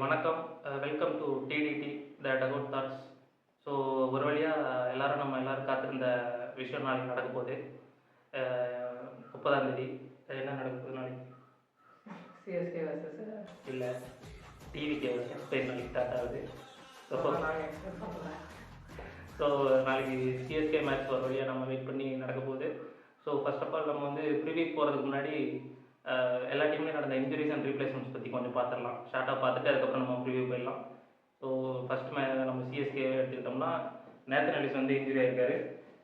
வணக்கம். Welcome to TTT the dugout thoughts. So ஒரு வழியாக நம்ம எல்லாரும் காத்திருந்த விஷயம் நாளைக்கு நடக்க போகுது. 30ஆம் தேதி என்ன நடக்க போகுது நாளைக்கு? சிஎஸ்கே வர்சஸ் இல்லை, டிவிகே வர்சஸ் ஸ்பெயின் நாளைக்கு ஸ்டார்ட் ஆகுது. ஸோ நாளைக்கு சிஎஸ்கே மேட்ச் ஒரு வழியாக நம்ம வெயிட் பண்ணி நடக்க போகுது. ஸோ ஃபர்ஸ்ட் ஆஃப் ஆல் நம்ம வந்து ப்ரிவியூக்கு போகிறதுக்கு முன்னாடி எல்லா டீம்லேயும் நடந்த இன்ஜுரிஸ் அண்ட் ரீப்ளேஸ்மெண்ட்ஸ் பற்றி கொஞ்சம் பார்த்துடலாம். ஷார்ட்டாக பார்த்துட்டு அதுக்கப்புறம் நம்ம ப்ரிவியூ போயிடலாம். ஸோ ஃபஸ்ட் நம்ம சிஎஸ்கே எடுத்துக்கிட்டோம்னா நேத்தன் எலிஸ் வந்து இன்ஜுரி ஆகிருக்காரு.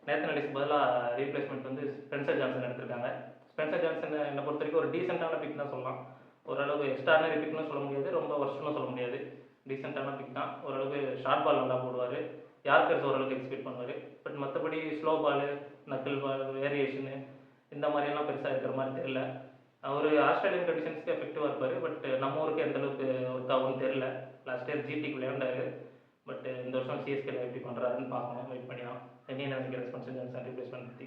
நேத்தன் எலிஸ்க்கு பதிலாக ரீப்ளேஸ்மெண்ட் வந்து ஸ்பென்சர் ஜான்சன் எடுத்திருக்காங்க. ஸ்பென்சர் ஜான்சன் என்னை பொறுத்த வரைக்கும் ஒரு டீசெண்டான பிக் தான் சொல்லலாம். ஓரளவுக்கு எக்ஸ்ட்ரானரி பிக்னு சொல்ல முடியாது, ரொம்ப வருஷம்னு சொல்ல முடியாது. டீசெண்டான பிக் தான். ஓரளவுக்கு ஷார்ட் பால் நல்லா போடுவார், யார்கர்ஸ் ஓரளவுக்கு எக்ஸ்பெக்ட் பண்ணுவார். பட் மற்றபடி ஸ்லோ பால், நக்கிள் பால், வேரியேஷனு இந்த மாதிரியெல்லாம் பெருசாக இருக்கிற மாதிரி தெரியல. அவர் ஆஸ்திரேலியன் கண்டிஷன்ஸ்க்கு எஃபெக்டிவாக இருப்பார். பட் நம்ம ஊருக்கு எந்த அளவுக்கு ஒர்க் ஆகும்னு தெரில. லாஸ்ட் இயர் ஜிடிக்கு விளையாண்டாரு. பட் இந்த வருஷம் சிஎஸ்கேல எப்படி பண்ணுறாருன்னு பார்க்கணும், வெயிட் பண்ணிடலாம். என்ன நினைக்கிற ஸ்பென்சர் ஜான்சன் ரீப்ளேஸ்மெண்ட் பற்றி?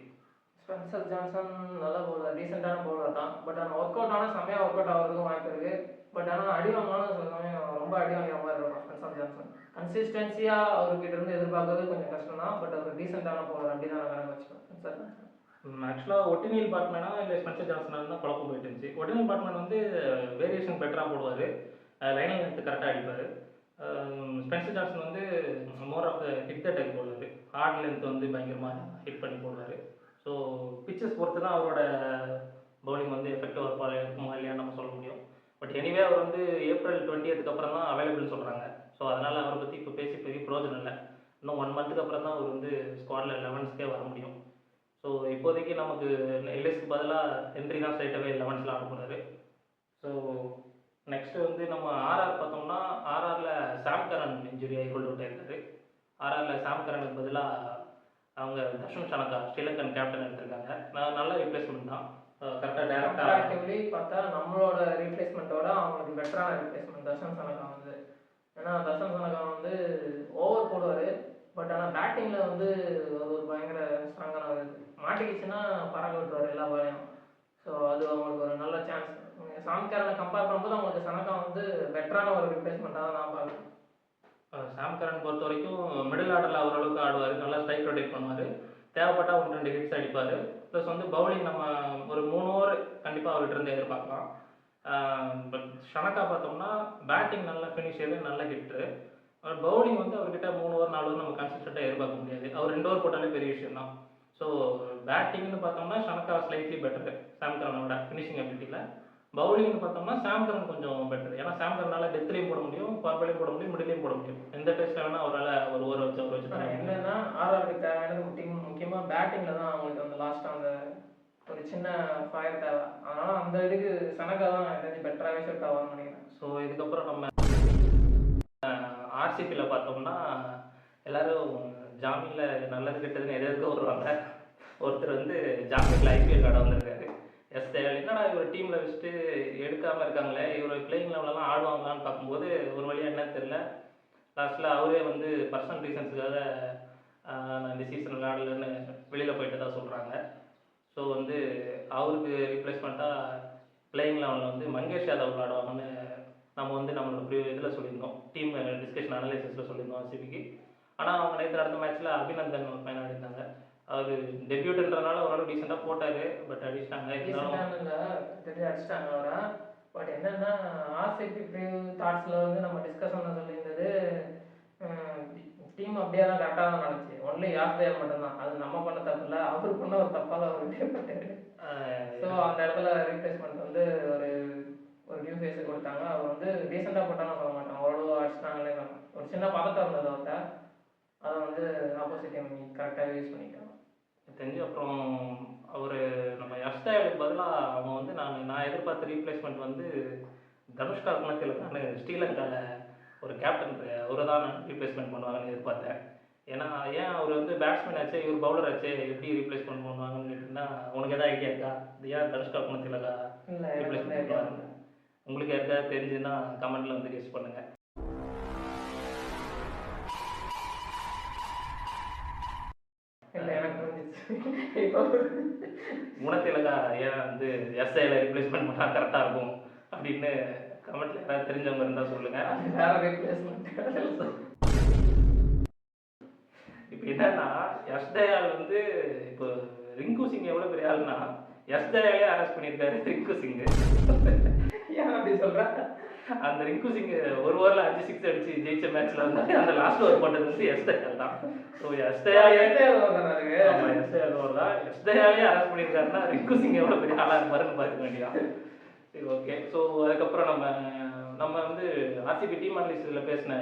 ஸ்பென்சர் ஜான்சன் நல்ல பவுலர், டீசெண்டான பவுலர் தான். பட் ஆனால் ஒர்க் அவுட் ஆனால் செம்மையாக ஒர்க் அவுட் ஆகிறதுக்கும் வாய்ப்பு இருக்குது. பட் ஆனால் அடி வாங்கினாலும் சில சமயம் ரொம்ப அடி வாங்குற மாதிரி இருக்கும் ஸ்பென்சர் ஜான்சன். கன்சிஸ்டன்சியாக அவர்கிட்ட இருந்து எதிர்பார்க்கறது கொஞ்சம் கஷ்டம் தான். பட் அவர் டீசெண்டான பவுலர் அப்படி தான் நான் வச்சுப்பேன் ஸ்பென்சர் ஜான்சன். ஆக்சுவலாக ஒட்டினியல் பாட்மேனா இல்லை ஸ்பென்சர் ஜான்சனாக தான் குழப்பம் போயிட்டு இருந்துச்சு. ஒட்டினியல் பாட்மேன் வந்து வேரியேஷன் பெட்டராக போடுவார், லைனில் எடுத்து கரெக்டாக அடிப்பார். ஸ்பென்சர் ஜான்சன் வந்து more of hit the type போடுவார், ஹார்ட் லென்த் வந்து பயங்கரமாக ஹிட் பண்ணி போடுவார். ஸோ பிச்சஸ் பொறுத்து தான் அவரோட பவுலிங் வந்து எஃபெக்டிவாக இருக்குமா இல்லையா நம்ம சொல்ல முடியும். பட் எனிவே அவர் வந்து ஏப்ரல் 20க்கு அப்புறம் தான் அவைலபிள்னு சொல்கிறாங்க. ஸோ அதனால் அவரை பற்றி இப்போ பேசி பெரிய பிரோஜனம் இல்லை. இன்னும் 1 மந்த்துக்கு அப்புறம் தான் அவர் வந்து ஸ்குவாடில் 11ஸ்க்கே வர முடியும். ஸோ இப்போதைக்கு நமக்கு எல்எஸ்க்கு பதிலாக ஹென்ரி தான் ஸ்ட்ரைட்டாகவே 11ஸ்ல ஆட போகிறாரு. ஸோ நெக்ஸ்ட்டு வந்து நம்ம ஆர்ஆர் பார்த்தோம்னா ஆர்ஆரில் சாம் கரன் இன்ஜுரி ஆகி கொண்டு விட்டாயிருக்காரு. ஆர்ஆரில் சாம் கரனுக்கு பதிலாக அவங்க தர்ஷன் சனகா ஸ்ரீலங்கன் கேப்டன் எடுத்திருக்காங்க. நல்ல ரீப்ளேஸ்மெண்ட் தான். கரெக்டாக டேரக்டாக பார்த்தா நம்மளோட ரீப்ளேஸ்மெண்ட்டோட அவங்களுக்கு பெட்டரான ரீப்ளேஸ்மெண்ட் தர்ஷன் சனகா வந்து. ஏன்னா தர்ஷன் சனகா வந்து ஓவர் போடுவார். பட் ஆனால் பேட்டிங்கில் வந்து ஒரு பயங்கர ஸ்ட்ராங்கான மாட்டிக்கிச்சுன்னா பறக்க விட்டுருவார் எல்லா பாலையும். ஸோ அது அவங்களுக்கு ஒரு நல்ல சான்ஸ். சாம்கரனை கம்பேர் பண்ணும்போது அவங்களுக்கு சனகா வந்து பெட்டரான ஒரு ரீப்ளேஸ்மெண்ட்டாக தான் நான் பார்க்குறேன். சாம்கரன் பொறுத்த வரைக்கும் மிடில் ஆர்டரில் ஓரளவுக்கு ஆடுவார், நல்லா ஸ்ட்ரைக் ரொட்டேட் பண்ணுவார், தேவைப்பட்டால் 1-2 ஹிட்ஸ் அடிப்பார். ப்ளஸ் வந்து பவுலிங் நம்ம ஒரு 3 ஓவர் கண்டிப்பாக அவர்கிட்ட இருந்து எதிர்பார்க்கலாம். பட் ஷனகா பார்த்தோம்னா பேட்டிங் நல்ல ஃபினிஷரு, நல்ல ஹிட்ரு. பவுலிங் வந்து அவர்கிட்ட 3 ஓவர் 4 ஓவர் நம்ம கன்சிஸ்டண்ட்டாக எதிர்பார்க்க முடியாது. அவர் 2 ஓவர் போட்டாலே பெரிய விஷயம் தான். ஸோ பேட்டிங்னு பார்த்தோம்னா ஷனகா ஸ்லைட்லி பெட்டரு சாம்கரனோட ஃபினிஷிங் அபிலிட்டியில். பவுலிங்னு பார்த்தோம்னா சாம்கரன் கொஞ்சம் பெட்டர். ஏன்னா சாம்கரனால் டெத்லேயும் போட முடியும், பவர்லேயும் போட முடியும், மிடிலையும் போட முடியும். எந்த பேஸில் வேணால் அவரால் ஒரு ஓவர் வச்சு என்னன்னா ஆர்ஆருக்கு தேவையானது முக்கியமாக பேட்டிங்கில் தான் அவங்களுக்கு அந்த லாஸ்ட்டாக அந்த ஒரு சின்ன ஃபயர் தேவை. அதனால் அந்த இதுக்கு சனகா தான் எனக்கு பெட்டராகவே செட் ஆகும்னு நினைக்கிறேன். ஸோ இதுக்கப்புறம் நம்ம ஆர்சிபியில் பார்த்தோம்னா எல்லோரும் ஜாமீனில் நல்லது கெட்டதுன்னு எதுக்கு வருவாங்க. ஒருத்தர் வந்து ஜாமீனில் ஐபிஎல் ஆட வந்திருக்காரு. என்னடா இவர் டீமில் வச்சுட்டு எடுக்காமல் இருக்காங்களே, இவர் பிளேயிங் லெவலெலாம் ஆடுவாங்களான்னு பார்க்கும்போது ஒரு வழியாக என்னன்னு தெரில. லாஸ்ட்டில் அவரே வந்து பர்சனல் ரீசன்ஸுக்காக நான் இந்த சீசன் விளையாடலன்னு வெளியில் போயிட்டு தான் சொல்கிறாங்க. ஸோ வந்து அவருக்கு ரீப்ளேஸ்மெண்ட்டாக பிளேயிங் லெவலில் வந்து மங்கேஷ் யாதவ் விளையாடுவாங்கன்னு நம்ம வந்து நம்மளோட இதில் சொல்லியிருந்தோம், டீம் டிஸ்கஷன் அனலைசிஸில் சொல்லியிருந்தோம் ஆர்சிபிக்கு. ஆனால் அவங்க நேற்று நடந்த மேட்ச்சில் அபிநந்தன் ஒரு பையன் ஆடிருந்தாங்க. அவர் டெபியூட்ன்றதுனால ஓரளவு டீசெண்டாக போட்டார். பட் அடிச்சிட்டாங்க, அடிச்சிட்டாங்க அவரை. பட் என்னென்னா ஆர்சிபி தாட்ஸில் வந்து நம்ம டிஸ்கஷனில் சொல்லியிருந்தது டீம் அப்படியே தான் கரெக்டாக தான் நடந்துச்சு. ஒன்லி யாஸ்தேவ் மட்டும்தான் அது நம்ம பண்ண தப்பு இல்லை, அவர் பண்ண ஒரு தப்பால் அவர் விடப்பட்டார். ஸோ அந்த இடத்துல ரீப்ளேஸ்மெண்ட் வந்து ஒரு நியூ ஃபேஸை கொடுத்தாங்க. அவர் வந்து டீசெண்டாக போட்டாலும் சொல்ல மாட்டாங்க, ஓரளவு அடிச்சிட்டாங்களே தான். ஒரு சின்ன பதட்டம் இருந்தது அவர்கிட்ட, அதை வந்து ஆப்போசிட் டீம் கரெக்டாக யூஸ் பண்ணிக்கலாம் தெரிஞ்சு. அப்புறம் அவர் நம்ம யஷ்தேவுக்கு பதிலாக அவங்க வந்து நான் எதிர்பார்த்த ரீப்ளேஸ்மெண்ட் வந்து தனுஷ்கா குணத்திலக்கான ஸ்ரீலங்காவில் ஒரு கேப்டன் அவரை தான் ரீப்ளேஸ்மெண்ட் பண்ணுவாங்கன்னு எதிர்பார்த்தேன். ஏன்னா ஏன் அவர் வந்து பேட்ஸ்மேன் ஆச்சு, இவர் பவுலர் ஆச்சு, எப்படி ரீப்ளேஸ்மெண்ட் பண்ணுவாங்கன்னு கேட்டிங்கன்னா உனக்கு எதாவது ஐடியா இருக்கா? இது ஏன் தனுஷ்கா குணத்திலக்கா ரீப்ளேஸ்மெண்ட் பண்ணுவாங்க? உங்களுக்கு யாருக்காவது தெரிஞ்சுன்னா கமெண்ட்டில் வந்து கெஸ் பண்ணுங்கள். குணத்திலக்கா ஏன் வந்து எஸ்ஐல ரீப்ளேஸ்மெண்ட் பண்ணால் கரெக்டாக இருக்கும் அப்படின்னு கமெண்ட்ல யாராவது தெரிஞ்சவங்க இருந்தால் சொல்லுங்கள். அது வேற ரீப்ளேஸ்மெண்ட். இப்போ என்னன்னா யஷ் தயாள் வந்து இப்போ ரிங்கு சிங் எவ்வளோ பெரிய ஆளுனா யஷ் தயாளே அரெஸ்ட் பண்ணியிருக்காரு ரிங்கு சிங். ஏன் அப்படி சொல்கிறேன்? அந்த ரிங்கு சிங் ஒரு ஓவரில் 5 6 அடிச்சு ஜெயிச்ச மேட்ச்ல வந்து அந்த லாஸ்ட் ஓவர் போட்டது வந்து யஷ் தயாள் தான். ஸோ யஷ் தயாளே யஷ் தயாள் தான் யஷ் தயாளே அரெஸ்ட் பண்ணியிருக்காருன்னா ரிங்கு சிங் எவ்வளோ பெரிய ஆளாக இருப்பாருன்னு பார்க்க வேண்டியதான். சரி, ஓகே. ஸோ அதுக்கப்புறம் நம்ம வந்து ஆர்சிபி டீம் அனலிஸ்டில் பேசின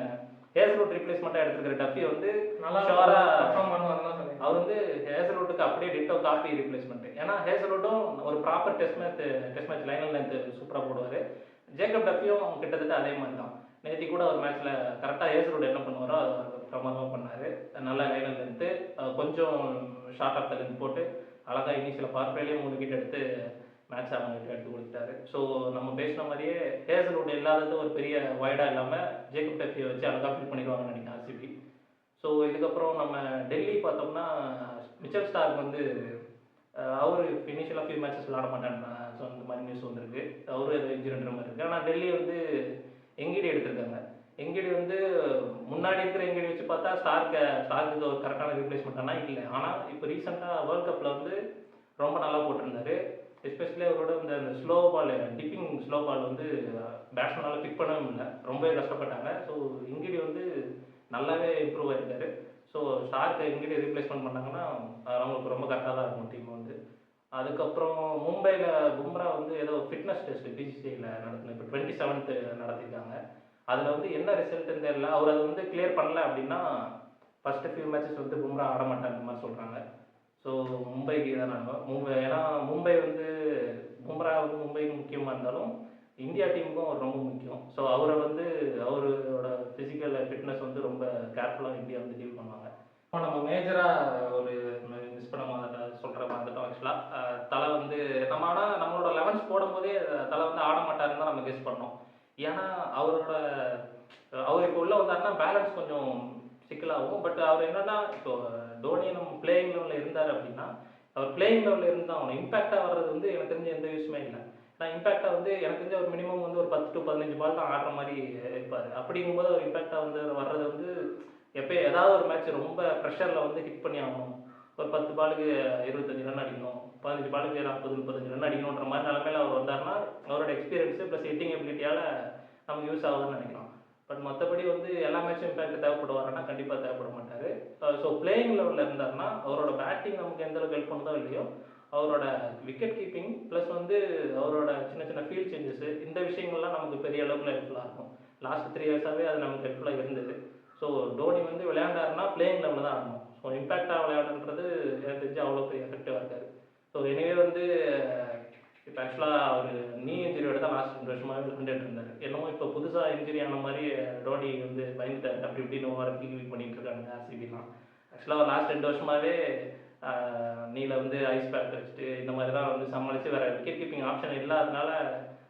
ஹேசல்வுட் ரீப்ளேஸ்மெண்ட்டாக எடுத்துக்கிற டஃபி வந்து நல்லா ஷோராக பர்ஃபார்ம் பண்ணுவாருன்னு தான் சொன்னீங்க. அவர் வந்து ஹேசல்வுட்டுக்கு அப்படியே டிட்டோ காப்பி ரீப்ளேஸ்மெண்ட். ஏன்னா ஹேசல்வுட்டும் ஒரு proper test match Lionel length சூப்பராக போடுவார். ஜேக்கப் டஃபியும் கிட்டத்தட்ட அதே மாதிரி தான். நேற்று கூட ஒரு மேட்ச்சில் கரெக்டாக ஹேசல்வுட் என்ன பண்ணுவாரோ பிரமாதமாக பண்ணார். நல்ல லைனல் லென்த்து, கொஞ்சம் ஷார்ட் ஆஃப் த லென்த் போட்டு அழகாக இனிஷியல் பவர் பிளேலேயே 3 விக்கெட் எடுத்து மேட்ச் அவங்ககிட்ட எடுத்து கொடுத்துட்டாரு. ஸோ நம்ம பேசின மாதிரியே ஹேசல்வுட் இல்லாதது ஒரு பெரிய வைடாக இல்லாமல் ஜேக்கப் டஃபியை வச்சு அழகாக ஃபில் பண்ணிடுவாங்கன்னு நினைக்கிறேன் ஆர்சிபி. ஸோ இதுக்கப்புறம் நம்ம டெல்லி பார்த்தோம்னா மிச்சல் ஸ்டார்க் வந்து அவர் இனிஷியலாக ஃபியூ மேட்சஸ் விளாட மாட்டேன்னு ஸோ அந்த மாதிரி நியூஸ் வந்திருக்கு. அவரும் ஏதோ இன்ஜுரின்ற மாதிரி இருக்குது. ஆனால் டெல்லி வந்து எங்கிடி எடுத்திருக்காங்க. எங்கிடி வந்து முன்னாடி இருக்கிற எங்கிடி வச்சு பார்த்தா ஸ்டார்க்கு ஒரு கரெக்டான ரீப்ளேஸ்மெண்ட்டானா இல்லை. ஆனால் இப்போ ரீசெண்டாக வேர்ல்ட் கப்பில் வந்து ரொம்ப நல்லா போட்டிருந்தாரு. எஸ்பெஷலி அவரோட இந்த slow ball dipping slow ball வந்து பேட்ஸ்மேனால் பிக் பண்ணவே இல்லை, ரொம்பவே கஷ்டப்பட்டாங்க. ஸோ இங்கிடி வந்து நல்லாவே இம்ப்ரூவ் ஆகிருக்காரு. ஸோ ஸ்டார்க்கை இங்கிடி ரீப்ளேஸ்மெண்ட் பண்ணாங்கன்னா அவங்களுக்கு ரொம்ப கரெக்டாக தான் இருக்கும் டீம் வந்து. அதுக்கப்புறம் மும்பையில் பும்ரா வந்து ஏதோ ஃபிட்னஸ் டெஸ்ட் பிசிசிஐயில் நடத்தின இப்போ 27th நடத்திருக்காங்க. அதில் வந்து என்ன ரிசல்ட்டுன்னு தெரியல. அவர் அதை வந்து கிளியர் பண்ணல அப்படின்னா ஃபஸ்ட்டு ஃபியூ மேட்சஸ் வந்து பும்ரா ஆட மாட்டாங்க மாதிரி சொல்கிறாங்க. ஸோ மும்பைக்கு தான் ஏன்னா மும்பை வந்து பும்ரா வந்து மும்பைக்கு முக்கியமாக இருந்தாலும் இந்தியா டீமுக்கும் அவர் ரொம்ப முக்கியம். ஸோ அவரை வந்து அவரோட ஃபிசிக்கல் ஃபிட்னஸ் வந்து ரொம்ப கேர்ஃபுல்லாக இந்தியா வந்து டீல் பண்ணுவாங்க. இப்போ நம்ம மேஜராக ஒரு மிஸ் பண்ண மாதிரி சொல்கிற மாதிரி தான் ஆக்சுவலாக தலை வந்து ஆனால் நம்மளோட 11s போடும்போதே தலை வந்து ஆட மாட்டாருன்னு தான் நம்ம கெஸ் பண்ணோம். ஏன்னா அவர் இப்போ உள்ள வந்தாருன்னா பேலன்ஸ் கொஞ்சம் சிக்கலாகும். பட் அவர் என்னன்னா இப்போ தோனி நம்ம பிளேயிங் லெவலில் இருந்தார் அப்படின்னா அவர் பிளேயிங் லெவலில் இருந்தால் அவனை இம்பாக்டாக வர்றது வந்து எனக்கு தெரிஞ்ச எந்த யூஸுமே இல்லை. நான் இம்பாக்டாக வந்து எனக்கு தெரிஞ்ச ஒரு மினிமம் வந்து ஒரு 10 to 15 பால் தான் ஆடுற மாதிரி இருப்பார். அப்படிங்கும்போது அவர் இம்பாக்டாக வந்து வர்றது வந்து எப்போ ஏதாவது ஒரு மேட்ச் ரொம்ப ப்ரெஷரில் வந்து ஹிட் பண்ணி ஆகணும், ஒரு 10 பாலுக்கு 25 ரன் அடிக்கணும், 15 பாலுக்கு 40-35 ரன் அடிக்கணுன்ற மாதிரி நிலமையில அவர் வந்தார்னா அவரோட எக்ஸ்பீரியன்ஸு ப்ளஸ் ஹிட்டிங் எபிலிட்டியால் நமக்கு யூஸ் ஆகுதுன்னு நினைக்கலாம். பட் மற்றபடி வந்து எல்லா மேட்சும் இம்பாக்ட் தேவைப்படுவாருன்னா கண்டிப்பாக தேவைப்பட மாட்டார். ஸோ பிளேயிங் லெவலில் இருந்தாருன்னா அவரோட பேட்டிங் நமக்கு எந்த அளவுக்கு ஹெல்ப் பண்ணுதோ இல்லையோ அவரோட விக்கெட் கீப்பிங் ப்ளஸ் வந்து அவரோட சின்ன சின்ன ஃபீல்ட் சேஞ்சஸ் இந்த விஷயங்கள்லாம் நமக்கு பெரிய அளவில் ஹெல்ப்ஃபுல்லாக இருக்கும். லாஸ்ட் 3 இயர்ஸாகவே அது நமக்கு ஹெல்ப்ஃபுல்லாக இருந்தது. ஸோ தோனி வந்து விளையாண்டாருன்னா பிளேயிங் லெவலில் தான் ஆடணும். ஸோ இம்பாக்டாக விளையாடுன்றது எனக்கு தெரிஞ்சு அவ்வளோ பெரிய எஃபெக்டிவாக இருக்காது. ஸோ எனவே வந்து இப்போ ஆக்சுவலாக அவர் நீ இன்ஜுரியோட தான் லாஸ்ட் 2 வருஷமாகவே விளையாண்டுட்டு இருந்தார். என்னமோ இப்போ புதுசாக இன்ஜுரி ஆன மாதிரி தோனி வந்து பயந்துட்டார் அப்படி இப்படின்னு ஓவர ஃபீல் பண்ணிட்டு இருக்காங்க ஆர்சிபிலாம். ஆக்சுவலாக லாஸ்ட் 2 வருஷமாகவே நீல வந்து ஐஸ் பேக் வச்சுட்டு இந்த மாதிரி தான் வந்து சமாளித்து வேறு விக்கெட் கீப்பிங் ஆப்ஷன் இல்லாதனால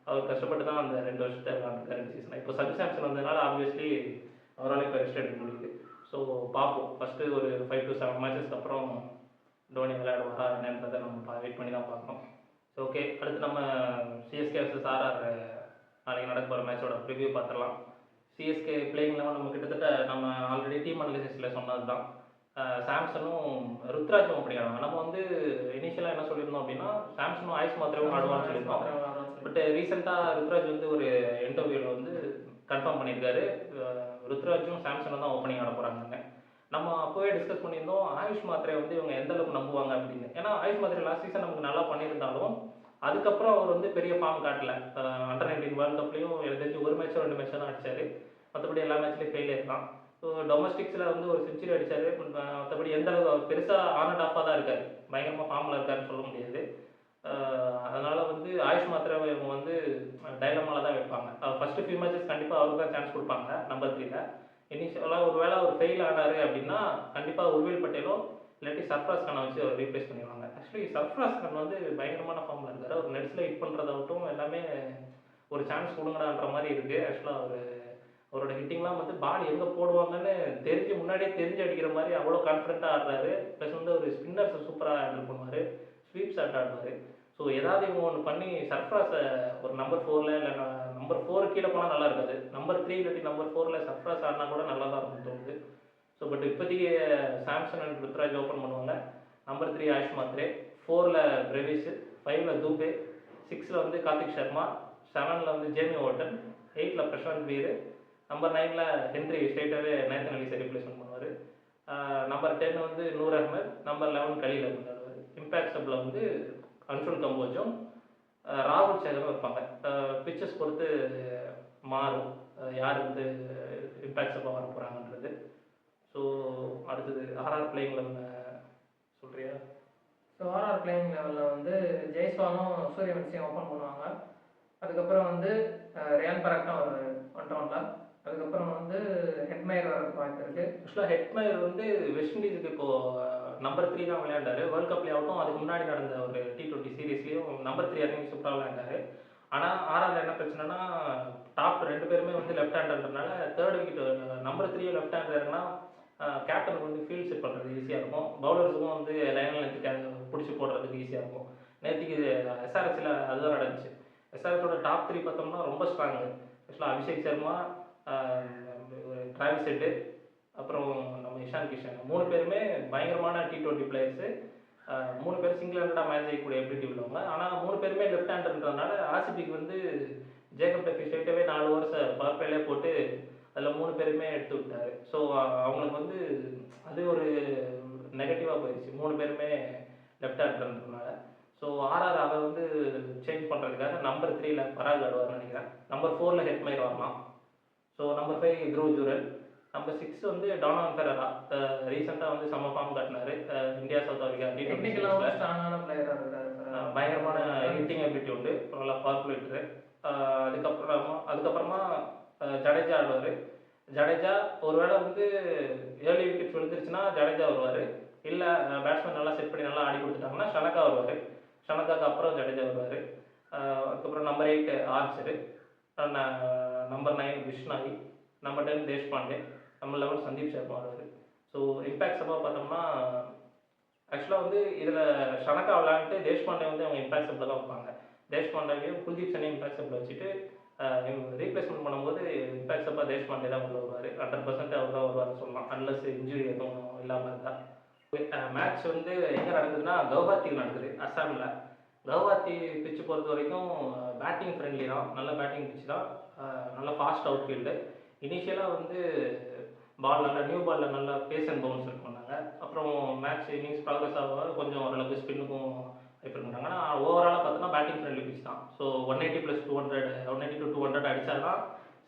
அவர் கஷ்டப்பட்டு தான் அந்த 2 வருஷத்தை விளாண்டுருக்காரு சீசன். இப்போ சஞ்சு சாம்சன் வந்ததுனால ஆப்வியஸ்லி அவரால் இப்போ ரெஸ்ட் எடுக்க முடியுது. ஸோ பார்ப்போம் ஃபஸ்ட்டு ஒரு 5 to 7 மேட்சஸ்க்கு அப்புறம் தோனி விளையாடுவாரா என்னன்றதை நம்ம வெயிட் பண்ணி தான் பார்க்கணும். ஸோ ஓகே, அடுத்து நம்ம சிஎஸ்கே vs ஆர்ஆர் நாளைக்கு நடக்க போகிற மேட்சோட ரிவ்யூ பார்த்துடலாம். சிஎஸ்கே பிளேயிங் லெவல் நம்ம கிட்டத்தட்ட நம்ம ஆல்ரெடி டீம் அனலிசிஸில் சொன்னது தான். சாம்சனும் ருத்ராஜும் அப்படி ஆடுவாங்க. நம்ம வந்து இனிஷியலாக என்ன சொல்லியிருந்தோம் அப்படின்னா சாம்சனும் ஆயுஷ் மாத்திரவும் ஆடுவான்னு சொல்லியிருந்தோம். பட் ரீசெண்டாக ருத்ராஜ் வந்து ஒரு இன்டர்வியூவில் வந்து கன்ஃபார்ம் பண்ணியிருக்காரு ருத்ராஜும் சாம்சனும் தான் ஓப்பனிங் ஆட போகிறாங்க. நம்ம அப்போவே டிஸ்கஸ் பண்ணியிருந்தோம் ஆயுஷ் மாத்திரை வந்து இவங்க எந்த அளவுக்கு நம்புவாங்க அப்படின்னு. ஏன்னா ஆயுஷ் மாத்திரை லாஸ்ட் சீசன் நமக்கு நல்லா பண்ணியிருந்தாலும் அதுக்கப்புறம் அவர் வந்து பெரிய ஃபார்ம் காட்டல. அண்டர் 19 வேர்ல்டு கப்லேயும் எனக்கு தெரிஞ்சு 1 மேட்சோ 2 மேட்சோ தான் அடித்தார். மற்றபடி எல்லா மேட்ச்லேயும் ஃபெயிலியர் தான். ஸோ டொமஸ்டிக்ஸில் வந்து ஒரு செஞ்சுரி அடித்தார். மற்றபடி எந்த அளவுக்கு பெருசாக ஆன் அண்ட் ஆஃபாக தான் இருக்கார், பயங்கரமாக ஃபார்மில் இருக்காருன்னு சொல்ல முடியாது. அதனால் வந்து ஆயுஷ் மாத்திரை இவங்க வந்து டைலமாவில் தான் வைப்பாங்க. ஃபஸ்ட்டு ஃபியூ மேட்சஸ் கண்டிப்பாக அவருக்கு தான் சான்ஸ் கொடுப்பாங்க நம்பர் 3ல. இனிஷியலாக ஒரு வேளை அவர் ஃபெயில் ஆனார் அப்படின்னா கண்டிப்பாக உர்வில் பட்டேலோ இல்லாட்டி சர்ஃப்ராஸ் கானை வச்சு அவர் ரீப்ளேஸ் பண்ணிடுவாங்க. ஆக்சுவலி சர்ஃப்ராஸ் கான் வந்து பயங்கரமான ஃபார்மில் இருக்கார். அவர் நெட்ஸில் ஹிட் பண்ணுறதாகட்டும் எல்லாமே ஒரு சான்ஸ் கொடுங்கடான்ற மாதிரி இருக்குது. ஆக்சுவலாக அவரோட ஹிட்டிங்லாம் வந்து பால் எங்கே போடுவாங்கன்னு முன்னாடியே தெரிஞ்சு அடிக்கிற மாதிரி அவ்வளோ கான்ஃபிடென்ட்டாக ஆடுறாரு. ப்ளஸ் வந்து ஒரு ஸ்பின்னர்ஸை சூப்பராக ஹேண்டில் பண்ணுவார், ஸ்வீப் ஷாட் ஆடுவார். ஸோ ஏதாவது இவங்க ஒன்று பண்ணி சர்ஃப்ராஸை ஒரு நம்பர் 4ல் இல்லை நம்பர் நம்பர் 4 கீழே போனால் நல்லா இருக்காது. நம்பர் 3 இல்லாட்டி நம்பர் 4ல் சர்ஃப்ராஸ் ஆடினா கூட நல்லா தான் இருக்கும்னு தோணுது. ஸோ பட் இப்போதைக்கு சாம்சன் அண்ட் ருத்ராஜ் ஓப்பன் பண்ணுவாங்க. நம்பர் 3 ஆயுஷ் மாத்ரே, 4ல் பிரவிஸ், 5ல் தூபே, 6ல் வந்து கார்த்திக் சர்மா, 7ல் வந்து ஜேமி ஓட்டன், 8ல் பிரசாந்த் வீர், நம்பர் 9ல் ஹென்ரி ஸ்ட்ரெயிட்டாகவே நேத்தன் அலிஸை ரீப்ளேஸ்மெண்ட் பண்ணுவார். நம்பர் 10 வந்து நூர் அஹ்மத், நம்பர் 11 கலீல் அஹ்மத் ஆடுவார். இம்பேக்ட் சப்பில் வந்து அன்சுல் கம்போஜும் ராகுல் சேகரும் இருப்பாங்க. பிச்சஸ் பொறுத்து மாறும் யார் வந்து இம்பேக்ட் சப்பாக வர போகிறாங்கன்றது. ஸோ அடுத்தது ஆர்ஆர் பிளேயிங் லெவலில் சொல்கிறியா? ஸோ ஆர்ஆர் பிளேயிங் லெவலில் வந்து ஜெய்ஸ்வாலும் சூரியவன்சியும் ஓப்பன் பண்ணுவாங்க. அதுக்கப்புறம் வந்து ரியான் பராக் தான் வருவார் 1-1. அதுக்கப்புறம் வந்து ஹெட்மயர் வரதுக்கு வாய்ப்பு இருக்குது. ஆக்சுவலாக ஹெட்மயர் வந்து வெஸ்ட் இண்டீஸுக்கு இப்போது நம்பர் 3 தான் விளையாண்டாரு. வேர்ல்டு கப்லேயே ஆகட்டும், அதுக்கு முன்னாடி நடந்த ஒரு T20 சீரீஸ்லேயும் நம்பர் 3 இறங்கி சூப்பராக விளையாண்டாரு. ஆனால் ஆர்ஆரில் என்ன பிரச்சனைனா, டாப் 2 பேருமே வந்து லெஃப்ட் ஹேண்டர்ன்றதுனால third wicket number 3 left hander இறங்கினா கேப்டனுக்கு வந்து ஃபீல்ட் செட் பண்ணுறது ஈஸியாக இருக்கும். பவுலர்ஸுக்கும் வந்து லைனில் எடுத்து பிடிச்சி போடுறதுக்கு ஈஸியாக இருக்கும். நேற்றுக்கு எஸ்ஆர்எஸில் அதுதான் நடந்துச்சு. எஸ்ஆர்எஸோட டாப் 3 பார்த்தோம்னா ரொம்ப ஸ்ட்ராங்கு. ஆக்சுவலாக அபிஷேக் சர்மா, டிராவிஸ் ஹெட்டு, அப்புறம் நம்ம இஷான் கிஷன் 3 பேருமே பயங்கரமான T20 பிளேயர்ஸு. 3 பேர் சிங்கிள் ஹேண்டடாக மேட்ச் செய்யக்கூடிய எபிலிட்டி உள்ளவங்க. ஆனால் 3 பேருமே லெஃப்ட் ஹேண்டர்ன்றதுனால ஆர்சிபிக்கு வந்து ஜேக்கப் டெஃபி ஸ்ட்ரைட்டாகவே 4 ஓவர்ஸ் பவர் பிளேலே போட்டு அதில் 3 பேருமே எடுத்து விட்டார். ஸோ அவங்களுக்கு வந்து அது ஒரு நெகட்டிவாக போயிடுச்சு, 3 பேருமே லெஃப்ட் ஹேண்டர்ன்றதுனால. ஸோ ஆர்ஆர் அதை வந்து சேஞ்ச் பண்ணுறதுக்காக நம்பர் 3ல் பராக் ஆடுவார்னு நினைக்கிறேன். நம்பர் 4ல் ஹெட்மயர் வரலாம். So number 5 Dhruv Jurel. Number 6 வந்து டானான் பெரரா. ரீசெண்டாக வந்து செம்ம ஃபார்ம் காட்டினார் இந்தியா சவுத் ஆஃப்ரிக்கா டெக்னிக்கலாக ஸ்ட்ராங்கான பிளேயராக இருக்காரு. பயங்கரமான ஹிட்டிங் எபிலிட்டி உண்டு, நல்லா பவர்ஃபுல் ஹிட்டரு. அதுக்கப்புறமா ஜடேஜா ஆடுவார். ஜடேஜா ஒருவேளை வந்து ஏர்லி விக்கெட்ஸ் விழுந்துருச்சுன்னா ஜடேஜா வருவார். இல்லை பேட்ஸ்மேன் நல்லா செட் பண்ணி நல்லா ஆடி கொடுத்துட்டாங்கன்னா ஷனக்கா வருவார். ஷனக்காக்கு அப்புறம் ஜடேஜா வருவார். அதுக்கப்புறம் number 8 Archer, number 9 Bishnoi, number 10 Deshpande, number 11 Sandeep Sharma வருவார். ஸோ இம்பேக்ட் சப்பாக பார்த்தோம்னா ஆக்சுவலாக வந்து இதில் ஷனக்கா விளையாண்டுட்டு தேஷ்பாண்டே வந்து அவங்க இம்பேக்ட் சப்பில் தான் வைப்பாங்க. தேஷ்பாண்டேவையும் குல்தீப் சென்னையும் இம்பேக்ட் சப்பில் வச்சுட்டு ரீப்ளேஸ்மெண்ட் பண்ணும்போது இம்பேக்ட் சப்பாக தேஷ்பாண்டே தான் உள்ள வருவார். 100% அவர் தான் வருவார்னு சொல்லலாம், அன்லஸ் இன்ஜுரி எதுவும் இல்லாமல் இருந்தால். மேட்ச் வந்து எங்கே நடக்குதுன்னா கவுஹாத்தியில் நடக்குது, அஸ்ஸாமில். கவுஹாத்தி பிச்சு பொறுத்த வரைக்கும் பேட்டிங் ஃப்ரெண்ட்லி தான், நல்ல பேட்டிங் பிச்சு தான், நல்ல ஃபாஸ்ட் அவுட் ஃபீல்டு. இனிஷியலாக வந்து பால் நல்லா நியூ பாலில் நல்லா பேஸ் அண்ட் பவுன்ஸ் இருக்கும் பண்ணாங்க. அப்புறம் மேட்ச் இன்னிங்ஸ் ப்ராக்ரஸ் ஆக கொஞ்சம் ஓரளவுக்கு ஸ்பின்னுக்கும் வைப்பர் பண்ணாங்க. ஆனால் ஓவராலாக பார்த்தோன்னா பேட்டிங் ஃப்ரெண்ட்லி பிச் தான். ஸோ 180 + 200, 180 to 200 அடித்தா தான்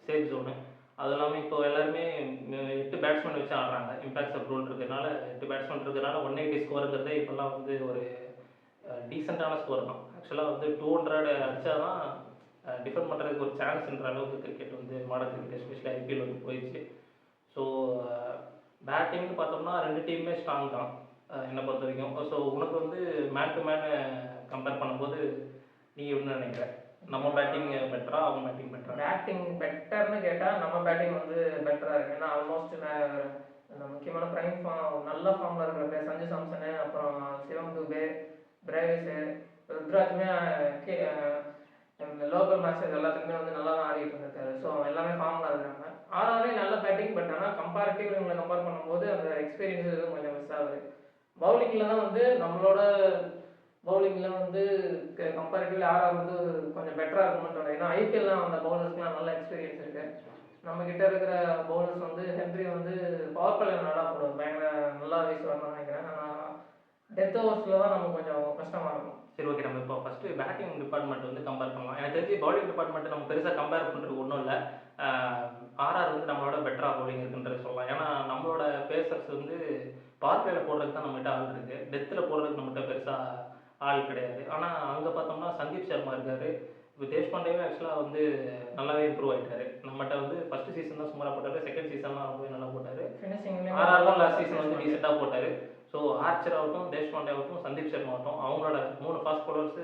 சேஃப் ஜோனு. அது இல்லாமல் இப்போ எல்லாருமே 8 பேட்ஸ்மேன் வச்சு ஆடுறாங்க. இம்பேக்ட் சப் ரூல் இருக்கிறதுனால 8 பேட்ஸ்மேன் இருக்கிறதுனால 180 ஸ்கோருங்கிறதே இப்போல்லாம் வந்து ஒரு டீசெண்டான ஸ்கோர் தான். ஆக்சுவலாக வந்து 200 அடித்தா தான் டிஃபெண்ட் பண்ணுறதுக்கு ஒரு சான்ஸ்ன்ற அளவுக்கு கிரிக்கெட் வந்து மாடர்ன் கிரிக்கெட் எஸ்பெஷலி ஐபிஎல் வந்து போயிடுச்சு. ஸோ பேட்டிங்னு பார்த்தோம்னா 2 டீமுமே ஸ்ட்ராங் தான் என்னை பொறுத்த வரைக்கும். ஸோ உனக்கு வந்து மேன் டு மேன் கம்பேர் பண்ணும்போது நீ என்ன நினைக்கிற? நம்ம பேட்டிங் பெட்டரா, அவங்க பேட்டிங் பெட்டரா? பேட்டிங் பெட்டர்னு கேட்டால் நம்ம பேட்டிங் வந்து பெட்டராக இருக்குது. ஏன்னா ஆல்மோஸ்ட் அந்த முக்கியமான ப்ரைம் ஃபார்ம் நல்ல ஃபார்மில் இருக்கிற பேர் சஞ்சு சாம்சனு, அப்புறம் சிவம் துபே, பிரேவிஸு, ருத்ராஜுமே லோக்கல் மேட்சஸ் எல்லாத்துக்குமே வந்து நல்லா தான் ஆடிட்டு இருந்திருக்காரு. ஸோ எல்லாமே ஃபார்மில் இருக்கிறாங்க. ஆர்ஆரே நல்ல பேட்டிங், பட் ஆனால் கம்பேரிட்டிவ் இவங்களை கம்பேர் பண்ணும்போது அந்த எக்ஸ்பீரியன்ஸ் எதுவும் கொஞ்சம் மிஸ் ஆகுது. பவுலிங்கில் தான் வந்து நம்மளோட பவுலிங்கில் வந்து கம்பேரிட்டிவ்லி ஆர்ஆர் வந்து கொஞ்சம் பெட்டராக இருக்கும்னு தோணுது. ஏன்னா ஐபிஎல்லாம் அந்த பவுலர்ஸ்க்குலாம் நல்ல எக்ஸ்பீரியன்ஸ் இருக்குது. நம்மக்கிட்ட இருக்கிற பவுலர்ஸ் வந்து ஹென்ரி வந்து பவர் பிளே நல்லா போடுவார், பயங்கர நல்லா வீசுவார்னு நினைக்கிறேன். ஆனால் டெத் ஓவர்ஸில் தான் நமக்கு கொஞ்சம் கஷ்டமாக இருக்கும். சரி, ஓகே. நம்ம இப்போ ஃபஸ்ட்டு பேட்டிங் டிபார்ட்மெண்ட் வந்து கம்பேர் பண்ணலாம். எனக்கு தெரிஞ்சு பவுலிங் டிபார்ட்மெண்ட் நம்ம பெருசாக கம்பேர் பண்ணுறது ஒன்றும் இல்லை. ஆர்ஆர் வந்து நம்மளோட பெட்டராக பவுலிங் இருக்குன்றது சொல்லலாம். ஏன்னா நம்மளோட பேசர்ஸ் வந்து பவர் பிளேயில் போடுறதுக்கு தான் நம்மகிட்ட ஆள் இருக்குது, டெத்தில் போடுறதுக்கு நம்மகிட்ட பெருசாக ஆள் கிடையாது. ஆனால் அங்கே பார்த்தோம்னா சந்தீப் சர்மா இருக்கார். இப்போ தேஷ்பாண்டேவே ஆக்சுவலாக வந்து நல்லாவே இம்ப்ரூவ் ஆகிட்டார். நம்மகிட்ட வந்து ஃபஸ்ட்டு சீசன் தான் சுமாராக போட்டார், செகண்ட் சீசன்லாம் ரொம்பவே நல்லா போட்டார். ஆர்ஆர்லாம் லாஸ்ட் சீசன் வந்து டீசெண்டாக போட்டார். ஸோ ஆர்ச்சர் ஆகட்டும், தேஷ்பாண்டே ஆகட்டும், சந்தீப் சர்மா ஆகட்டும், அவங்களோட 3 ஃபாஸ்ட் பவுலர்ஸு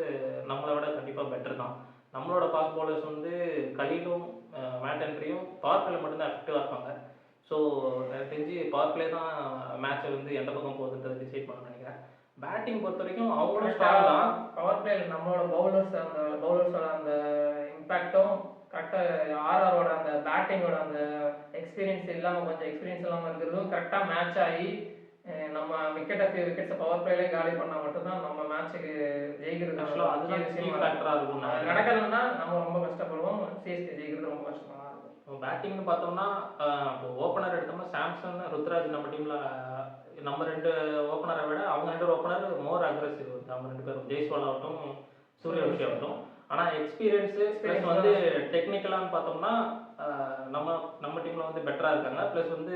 நம்மளை விட கண்டிப்பாக பெட்டர் தான். நம்மளோட ஃபாஸ்ட் பவுலர்ஸ் வந்து கலீலும் மேட்டன்ட்ரியும் பவர் பிளேல மட்டும்தான் எஃபெக்டிவாக இருப்பாங்க. ஸோ எனக்கு தெரிஞ்சு பவர் பிளே தான் மேட்சை வந்து எந்த பக்கம் போகுதுன்றது டிசைட் பண்ண நினைக்கிறேன். பேட்டிங் பொறுத்த வரைக்கும் அவங்களும் ஸ்ட்ராங் தான். பவர் பிளேயில் நம்மளோட பவுலர்ஸோட அந்த இம்பேக்டும் கரெக்டாக ஆர்ஆரோட அந்த பேட்டிங்கோட அந்த எக்ஸ்பீரியன்ஸ் இல்லாமல் கொஞ்சம் எக்ஸ்பீரியன்ஸ் இல்லாமல் இருக்கிறதும் கரெக்டாக மேட்ச் ஆகி நம்ம விக்கெட்ஸை பவர் பிளேலே காலி பண்ணால் மட்டும்தான் நம்ம மேட்ச்சுக்கு ஜெயிக்கிறது. நடக்கலன்னா நம்ம ரொம்ப கஷ்டப்படுவோம், சிஎஸ்கே ஜெயிக்கிறது ரொம்ப கஷ்டமாக இருக்கும். பேட்டிங்னு பார்த்தோம்னா இப்போ ஓப்பனர் எடுத்தோம்னா சாம்சன், ருத்ராஜ் நம்ம டீமில் நம்ம 2 ஓப்பனரை விட அவங்க 2 ஓப்பனர் மோர் அக்ரெசிவ். அவங்க 2 பேரும் ஜெய்ஸ்வால் ஆகட்டும், சூரியவன்ஷி ஆகட்டும். ஆனால் எக்ஸ்பீரியன்ஸு ப்ளஸ் வந்து டெக்னிக்கலான்னு பார்த்தோம்னா நம்ம டீமில் வந்து பெட்டராக இருக்காங்க. ப்ளஸ் வந்து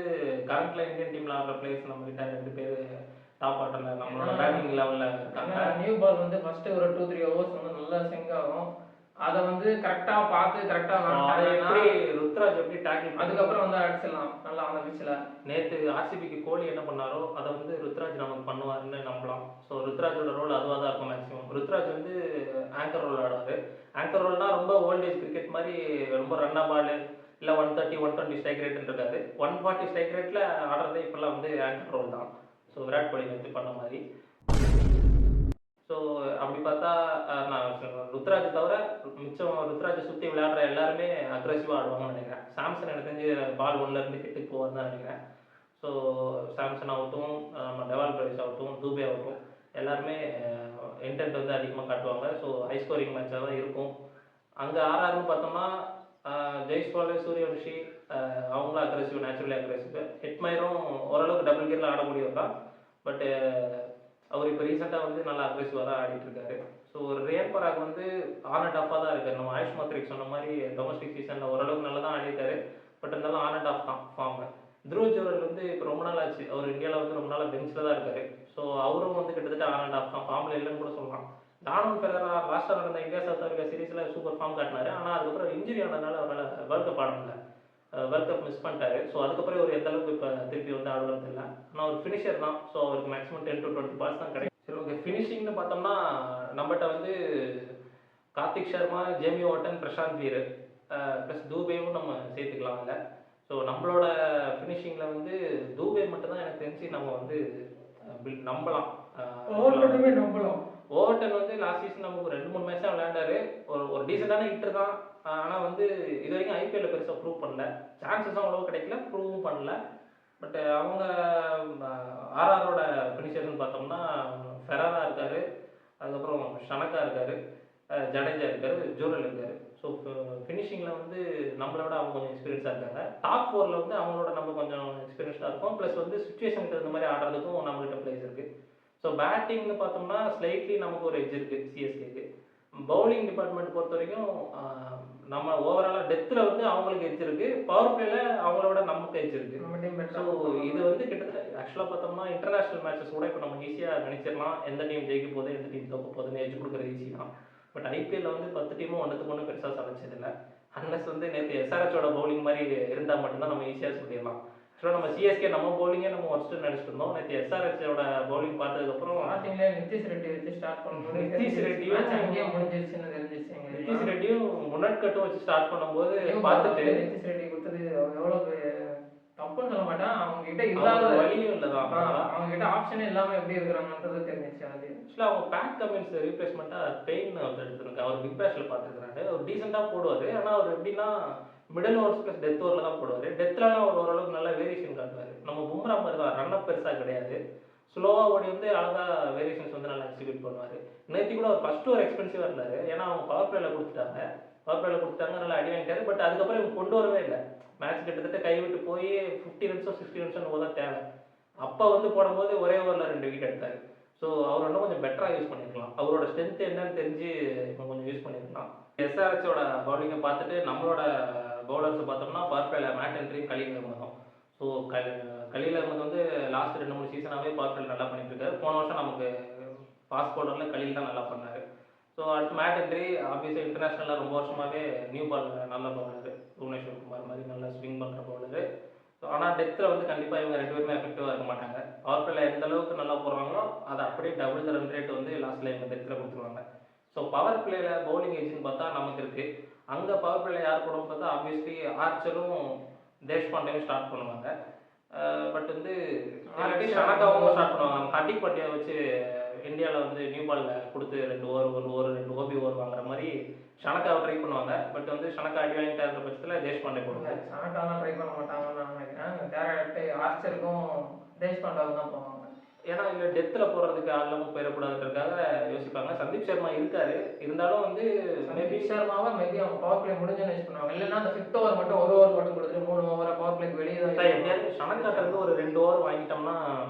கரண்ட்டில் இந்தியன் டீமில் ஆடுற பிளேயர்ஸ் நம்ம கிட்ட 2 பேர் டாப் ஆர்டரில் நம்மளோட பேட்டிங் லெவலில் இருக்காங்க. நியூ பால் வந்து ஃபஸ்ட்டு ஒரு 2-3 ஓவர்ஸ் வந்து நல்லா சிங்க் ஆகும். அதை வந்து கரெக்டாக பார்த்து கரெக்டாக எப்படி ருத்ராஜ் எப்படி டேக்கிள் அதுக்கப்புறம் வந்து அடிச்சிடலாம் நல்லா அந்த பிச்சில். நேற்று ஆர்சிபிக்கு கோலி என்ன பண்ணாரோ அதை வந்து ருத்ராஜ் நமக்கு பண்ணுவாருன்னு நம்பலாம். ஸோ ருத்ராஜோட ரோல் அதுவாக தான் இருக்கும் மேக்ஸிமம். ருத்ராஜ் வந்து ஆங்கர் ரோல் ஆடுவார். ஆங்கர் ரோல்னா ரொம்ப ஓல்டேஜ் கிரிக்கெட் மாதிரி ரொம்ப ரன்னா பால் இல்லை 130 120 ஸ்ட்ரைக் ரேட்டுன்னு இருக்காது. 140 ஸ்ட்ரைக் ரேட்டில் ஆடுறதே இப்போல்லாம் வந்து ஆங்கர் ரோல் தான். ஸோ விராட் கோலி வந்து பண்ண மாதிரி. ஸோ அப்படி பார்த்தா நான் ருத்ராஜ் தவிர மிச்சம் ருத்ராஜை சுற்றி விளையாடுற எல்லாருமே அக்ரெசிவாக ஆடுவாங்கன்னு நினைக்கிறேன். சாம்சன் எனக்கு தெரிஞ்சு பால் 1லேருந்து கிட்டுக்கு போவார்னு தான் நினைக்கிறேன். ஸோ சாம்சன் ஆகட்டும், நம்ம டெவால் பிரைஸ் ஆகட்டும், தூபே ஆகட்டும், எல்லாருமே இன்டென்ட் வந்து அதிகமாக காட்டுவாங்க. ஸோ ஹை ஸ்கோரிங் மேட்சாக தான் இருக்கும். அங்கே ஆர்ஆர்னு பார்த்தோம்னா ஜெய்ஸ்வால், சூரியவன்ஷி அவங்களும் அக்ரெசிவ், நேச்சுரலி அக்ரெசிவ். ஹெட்மயரும் ஓரளவுக்கு டபுள் கியரில் ஆடக்கூடியவர் தான். பட்டு அவர் இப்போ ரீசெண்டாக வந்து நல்லா அக்ரெசிவாக தான் ஆடிட்டு இருக்காரு. ஸோ ஒரு ரியல் பராக் வந்து ஆன் அண்ட் ஆஃபாக தான் இருக்காரு. நம்ம ஆயுஷ் மாத்ரிக் சொன்ன மாதிரி டொமஸ்டிக் சீசனில் ஓரளவுக்கு நல்லா தான் ஆடிருக்காரு. பட் இருந்தாலும் ஆன் அண்ட் ஆஃப் தான் ஃபார்மு. த்ருவ் ஜுரல் வந்து இப்போ ரொம்ப நாள் ஆச்சு, அவர் இந்தியாவில் வந்து ரொம்ப நாளாக பெஞ்சில் தான் இருக்காரு. ஸோ அவரும் வந்து கிட்டத்தட்ட ஆன் அண்ட் ஆஃப் தான், ஃபார்மில் இல்லைன்னு கூட சொல்லலாம். டானன் ஃபெரரா லாஸ்ட்டாக நடந்த இந்தியா சவுத் ஆஃப்ரிக்கா சீரீஸில் சூப்பர் ஃபார்ம் காட்டினாரு. ஆனால் அதுக்கப்புறம் இன்ஜுரி ஆனதுனால அவரால் வேர்ல்ட் கப் ஆட முடியல, வேர்ல்ட் கப் மிஸ் பண்ணிட்டாரு. ஸோ அதுக்கப்புறம் ஒரு எந்த அளவுக்கு இப்போ திருப்பி வந்து ஆடுறது இல்லை. ஆனால் ஒரு ஃபினிஷர் தான். ஸோ அவருக்கு மேக்ஸிமம் 10 to 20 பால்ஸ் தான் கிடைக்கும். சரி, ஓகே. ஃபினிஷிங்னு பார்த்தோம்னா நம்மகிட்ட வந்து கார்த்திக் சர்மா, ஜேமி வாட்டன், பிரசாந்த் வீர் ப்ளஸ் தூபேவும் நம்ம சேர்த்துக்கலாம் இல்லை. ஸோ நம்மளோட ஃபினிஷிங்கில் வந்து தூபே மட்டும்தான் எனக்கு தெரிஞ்சு நம்ம வந்து நம்பலாம். ஓவர்டன் வந்து லாஸ்ட் சீசன் நமக்கு 2-3 மேட்ச் தான் விளையாண்டாரு. ஒரு டீசெண்டான ஹிட்டர் தான். ஆனால் வந்து இது வரைக்கும் ஐபிஎல்ல பெருசாக ப்ரூவ் பண்ணல. சான்சஸும் அவ்வளோ கிடைக்கல, ப்ரூவும் பண்ணல. பட் அவங்க ஆர்ஆரோட ஃபினிஷர்னு பார்த்தோம்னா ஃபெரரா இருக்கார், அதுக்கப்புறம் ஷனக்கா இருக்கார், ஜடேஜா இருக்கார், ஜூரல் இருக்கார். ஸோ ஃபினிஷிங்கில் வந்து நம்மளோட அவங்க கொஞ்சம் எக்ஸ்பீரியன்ஸாக இருக்காங்க. டாப் 4ல் வந்து அவங்களோட நம்ம கொஞ்சம் எக்ஸ்பீரியன்ஸாக இருக்கும். ப்ளஸ் வந்து சுச்சுவேஷனுக்கு இந்த மாதிரி ஆடுறதுக்கும் நம்மகிட்ட பிளேஸ் இருக்குது. ஸோ பேட்டிங்னு பார்த்தோம்னா ஸ்லைட்லி நமக்கு ஒரு எட்ஜ் இருக்குது சிஎஸ்கேக்கு. பவுலிங் டிபார்ட்மெண்ட் பொறுத்த வரைக்கும் நம்ம ஓவராலாக டெத்தில் வந்து அவங்களுக்கு எட்ஜ் இருக்குது, பவர் பிளேயில் அவங்களோட நமக்கு எட்ஜ் இருக்குது. ஸோ இது வந்து கிட்டத்தட்ட ஆக்சுவலாக பார்த்தோம்னா இன்டர்நேஷ்னல் மேட்சஸ் கூட இப்போ நம்ம ஈஸியாக நினைச்சிடலாம். எந்த டீம் ஜெயிக்க போகுது, எந்த டீம் தோக்க போகுதுன்னு எட்ஜ் கொடுக்குறது ஈஸி தான். பட் ஐபிஎல்ல வந்து 10 டீமும் ஒன்றுத்துக்கு ஒன்று பெருசாக சமைச்சதில்லை. அன்லஸ் வந்து நேற்று எஸ்ஆர்ஹெச்சோட பவுலிங் மாதிரி இருந்தால் மட்டும்தான் நம்ம ஈஸியாக சொல்லிடலாம். ஆக்சுவலாக நம்ம சிஎஸ்கே நம்ம பவுலிங்கே நம்ம ஒர்ஸ்ட்டு நினச்சிட்டு இருந்தோம். நேற்று எஸ்ஆர்ஹெச்சோட பவுலிங் பார்த்ததுக்கப்புறம் நிதிஷ் ரெட்டி வச்சு ஸ்டார்ட் பண்ணும்போது நிதிஷ் ரெட்டியும் முன்னட்கட்டும் வச்சு ஸ்டார்ட் பண்ணும்போது பார்த்துட்டு நிதிஷ் ரெட்டி கொடுத்தது எவ்வளோ தப்புன்னு சொல்ல மாட்டேன். அவங்க கிட்ட இல்லாத வழியும் இல்லைதான், அவங்க கிட்ட ஆப்ஷனே இல்லாமல் எப்படி இருக்கிறாங்கன்றது தெரிஞ்சிச்சு. அது ஆக்சுவலாக அவங்க பேட் கமின்ஸ் ரீப்ளேஸ்மெண்ட்டாக பெயின் வந்து எடுத்துருக்காங்க. அவர் பிக் பேஷில் பார்த்துருக்காரு. அவர் டீசெண்டாக போடுவார். ஆனால் அவர் எப்படின்னா மிடில் ஓவர்ஸ் ப்ளஸ் டெத் ஓவரில் தான் போடுவார். டெத்லாம் அவர் ஓரளவுக்கு நல்ல வேரியேஷன் காட்டுவார். நம்ம பும்ரா மாதிரி தான், ரன்அப் பெருசாக கிடையாது. ஸ்லோவாக ஓடி வந்து அழகாக வேரியேஷன்ஸ் வந்து நல்லா எக்ஸிக்யூட் பண்ணுவார். நேற்று கூட அவர் ஃபஸ்ட்டு ஒரு எக்ஸ்பென்சிவாக இருந்தார். ஏன்னா அவங்க பவர் பிளேயில் கொடுத்துட்டாங்க, நல்லா அடி வாங்கிட்டாரு. பட் அதுக்கப்புறம் இவங்க கொண்டு வரவே இல்லை. மேட்ச் கிட்டத்தட்ட கைவிட்டு போய் 50 ரன்ஸோ 60 ரன்ஸோ தான் தேவை. அப்போ வந்து போடும்போது ஒரே ஓவரில் 2 விக்கெட் எடுத்தார். ஸோ அவர் இன்னும் கொஞ்சம் பெட்டராக யூஸ் பண்ணியிருக்கலாம். அவரோட ஸ்ட்ரென்த் என்னன்னு தெரிஞ்சு இப்போ கொஞ்சம் யூஸ் பண்ணியிருக்கலாம். எஸ்ஆர்ஹெச்சோட பவுலிங்கை பார்த்துட்டு நம்மளோட பவுலர்ஸை பார்த்தோம்னா பவர் பிளேயில் மேட் ஹென்ரியும் கலீல் அஹ்மதும். ஸோ கலீல் அஹ்மத் வந்து லாஸ்ட் 2-3 சீசனாகவே பவர் பிளேயில் நல்லா பண்ணிட்டு இருக்காரு. போன வருஷம் நமக்கு ஃபாஸ்ட் பவுலரில் கலீல் தான் நல்லா பண்ணார். ஸோ அடுத்து மேட் ஹென்ரி ஆப்வியஸாக இன்டர்நேஷ்னலில் ரொம்ப வருஷமாகவே நியூ பால் நல்ல பவுலரு, புவனேஸ்வர் குமார் மாதிரி நல்லா ஸ்விங் பண்ணுற பவுலரு. ஸோ ஆனால் டெத்தில் வந்து கண்டிப்பாக இவங்க 2 பேருமே எஃபெக்டிவாக இருக்க மாட்டாங்க. பவர் பிளேயில் எந்த அளவுக்கு நல்லா போடுறாங்களோ அதை அப்படியே டபுள் த ரன் ரேட் வந்து லாஸ்ட்டில் இவங்க டெத்தில் கொடுத்துருவாங்க. ஸோ பவர் பிளேயில் பவுலிங் ஏஜ்னு பார்த்தா நமக்கு இருக்குது. அங்கே பவர் பிளேயில் யார் போடுவோம்னு பார்த்தா ஆப்வியஸ்லி ஆர்ச்சரும் தேஷ்பாண்டேயும் ஸ்டார்ட் பண்ணுவாங்க. பட் வந்து ஷனக்காவும் ஸ்டார்ட் பண்ணுவாங்க. நம்ம ஹர்திக் பாண்டியா வச்சு இந்தியாவில் வந்து நியூ பாலில் கொடுத்து 2 ஓவர் 1 ஓவர் 2 ஓபி ஓவர் வாங்குற மாதிரி ஷனக்காவை ட்ரை பண்ணுவாங்க. பட் வந்து ஷனக்கா அடி வாங்கிட்டாருன்ற பட்சத்தில் தேஷ்பாண்டே போடுவாங்க. ஷனக்காலாம் ட்ரை பண்ண மாட்டாங்கன்னு நான் நினைக்கிறேன். டேரக்ட் ஆர்ச்சருக்கும் தேஷ்பாண்டாவுக்கும் தான் போவாங்க. ஏன்னா இல்லை டெத்தில் போடுறதுக்கு ஆளும் போயிடக்கூடாதுன்றதுக்காக யோசிப்பாங்க. சந்தீப் சர்மா இருக்காரு, இருந்தாலும் வந்து மேபி சர்மாவை மேபி அவங்க பவர் பிளே முடிஞ்சுன்னு யூஸ் பண்ணுவாங்க. இல்லைன்னா அந்த 5th ஓவர் மட்டும் 1 ஓவர் மட்டும் கொடுத்துட்டு 3 ஓவரை பவர் பிளேக்கு வெளியே தான் எப்படியாவது ஷனக்காட்ட இருந்து ஒரு 2 ஓவர் வாங்கிட்டோம்னா